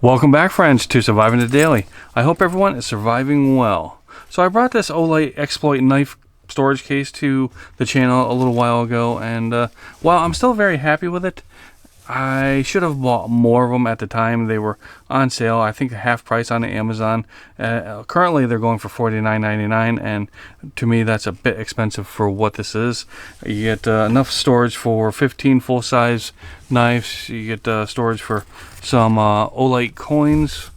Welcome back, friends, to Surviving the Daily. I hope everyone is surviving well. So I brought this Olight exploit knife storage case to the channel a little while ago, and while I'm still very happy with it, I should have bought more of them at the time. They were on sale, I think half price on Amazon. Currently they're going for $49.99, and to me that's a bit expensive for what this is. You get enough storage for 15 full-size knives. You get storage for some Olight coins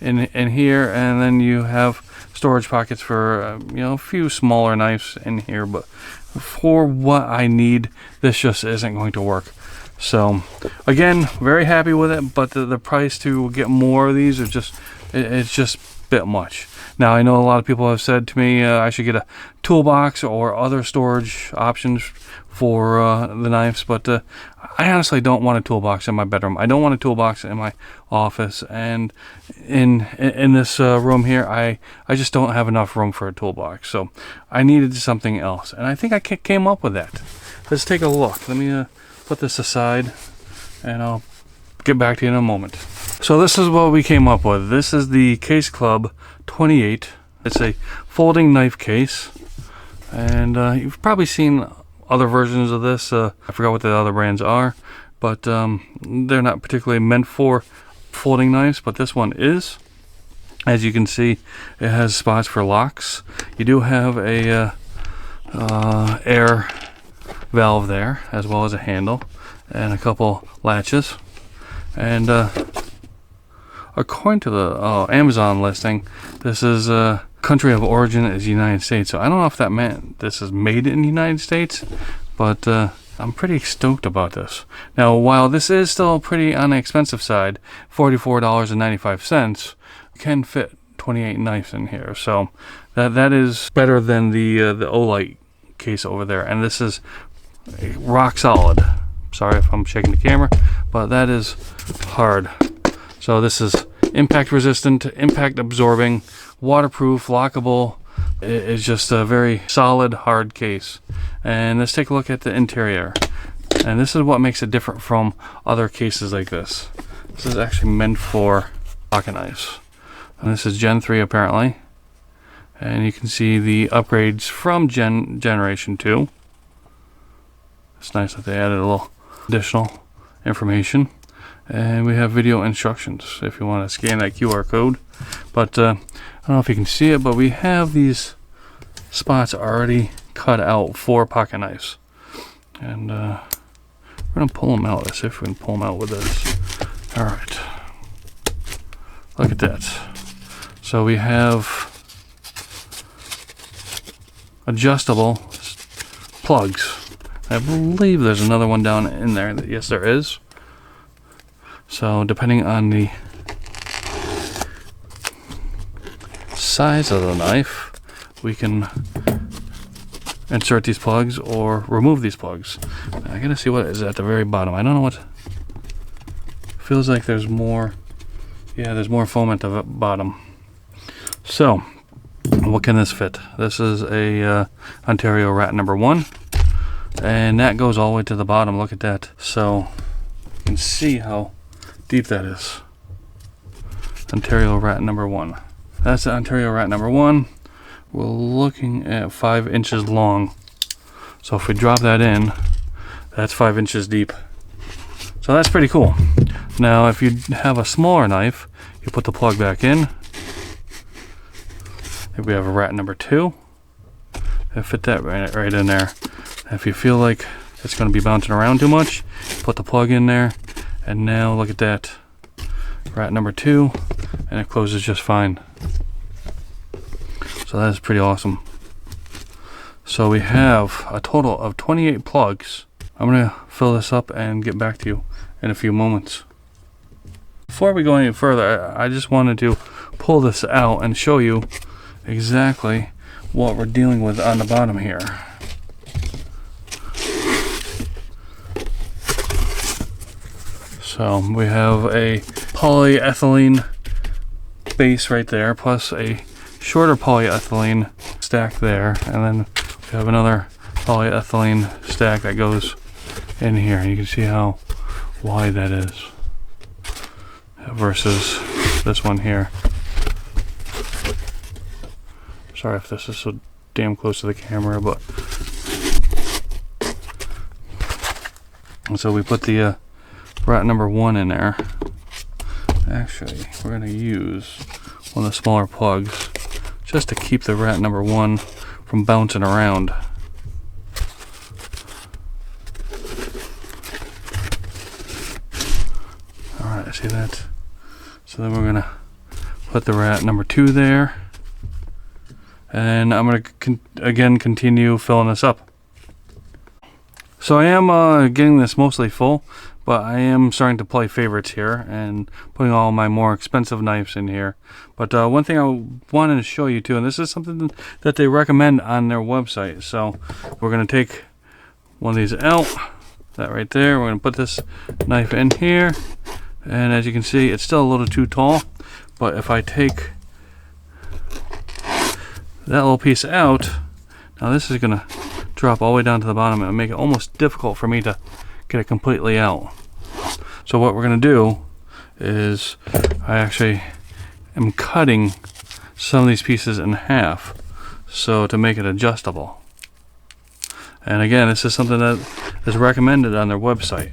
in here, and then you have storage pockets for a few smaller knives in here. But for what I need, this just isn't going to work. So again, very happy with it, but the price to get more of these it's just a bit much. Now I know a lot of people have said to me I should get a toolbox or other storage options for the knives, but I honestly don't want a toolbox in my bedroom. I don't want a toolbox in my office, and in this room here, I just don't have enough room for a toolbox. So I needed something else, and I think I came up with that. Let's take a look. Let me put this aside, and I'll get back to you in a moment. So this is what we came up with. This is the Case Club 28. It's a folding knife case, and you've probably seen other versions of this. I forgot what the other brands are, but they're not particularly meant for folding knives, but this one is. As you can see, it has spots for locks. You do have a air valve there, as well as a handle and a couple latches. And according to the Amazon listing, this is country of origin is United States. So I don't know if that meant this is made in the United States, but I'm pretty stoked about this. Now, while this is still pretty on the expensive side, $44.95, you can fit 28 knives in here. So that is better than the Olight case over there, and this is rock solid. Sorry if I'm shaking the camera, but that is hard. So this is impact resistant, impact absorbing, waterproof, lockable. It is just a very solid, hard case. And let's take a look at the interior. And this is what makes it different from other cases like this. This is actually meant for pocket knives. And this is Gen 3 apparently. And you can see the upgrades from Generation 2. It's nice that they added a little additional information. And we have video instructions if you want to scan that QR code. But I don't know if you can see it, but we have these spots already cut out for pocket knives. And we're going to pull them out. Let's see if we can pull them out with this. Alright. Look at that. So we have adjustable plugs. I believe there's another one down in there. Yes, there is. So depending on the size of the knife, we can insert these plugs or remove these plugs. I gotta see what is at the very bottom. I don't know what. Feels like there's more. Yeah, there's more foam at the bottom. So, what can this fit? This is a Ontario rat number 1. And that goes all the way to the bottom. Look at that. So you can see how deep that is. Ontario rat number 1. That's the Ontario rat number 1. We're looking at 5 inches long. So if we drop that in, that's 5 inches deep. So that's pretty cool. Now if you have a smaller knife, you put the plug back in. If we have a rat number 2, and fit that right in there. If you feel like it's going to be bouncing around too much, put the plug in there, and now look at that, rat number 2, and it closes just fine. So that is pretty awesome. So we have a total of 28 plugs. I'm going to fill this up and get back to you in a few moments. Before we go any further, I just wanted to pull this out and show you exactly what we're dealing with on the bottom here. So we have a polyethylene base right there, plus a shorter polyethylene stack there, and then we have another polyethylene stack that goes in here. You can see how wide that is. versus this one here. Sorry if this is so damn close to the camera, but and so we put the rat number 1 in there. Actually, we're going to use one of the smaller plugs just to keep the rat number 1 from bouncing around. Alright, see that? So then we're going to put the rat number 2 there. And I'm going to again continue filling this up. So I am getting this mostly full, but I am starting to play favorites here and putting all my more expensive knives in here. But one thing I wanted to show you too, and this is something that they recommend on their website. So we're going to take one of these out, that right there. We're going to put this knife in here, and as you can see, it's still a little too tall. But if I take that little piece out, now this is going to drop all the way down to the bottom and make it almost difficult for me to get it completely out. So what we're going to do is I actually am cutting some of these pieces in half so to make it adjustable. And again, this is something that is recommended on their website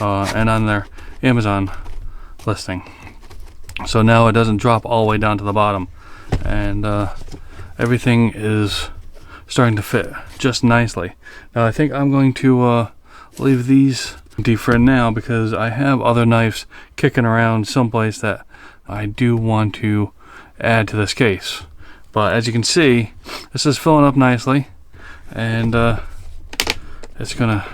and on their Amazon listing. So now it doesn't drop all the way down to the bottom, and everything is starting to fit just nicely. Now I think I'm going to leave these empty for now because I have other knives kicking around someplace that I do want to add to this case. But as you can see, this is filling up nicely, and it's gonna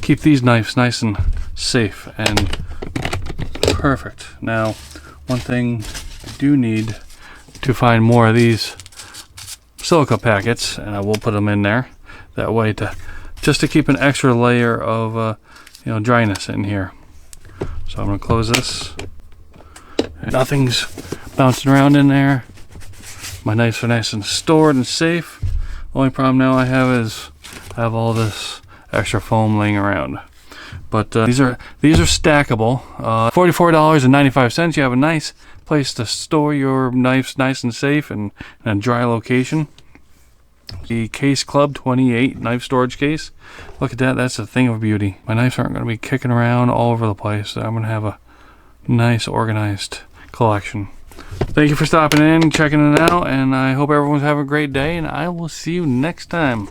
keep these knives nice and safe and perfect. Now, one thing I do need to find more of these silica packets, and I will put them in there that way just to keep an extra layer of dryness in here. So I'm going to close this. Nothing's bouncing around in there. My knives are nice and stored and safe. Only problem now I have is I have all this extra foam laying around. But these are stackable. $44.95. You have a nice place to store your knives nice and safe and in a dry location. The Case Club 28 knife storage case. Look at that. That's a thing of beauty. My knives aren't going to be kicking around all over the place. I'm going to have a nice organized collection. Thank you for stopping in, checking it out, and I hope everyone's having a great day, and I will see you next time.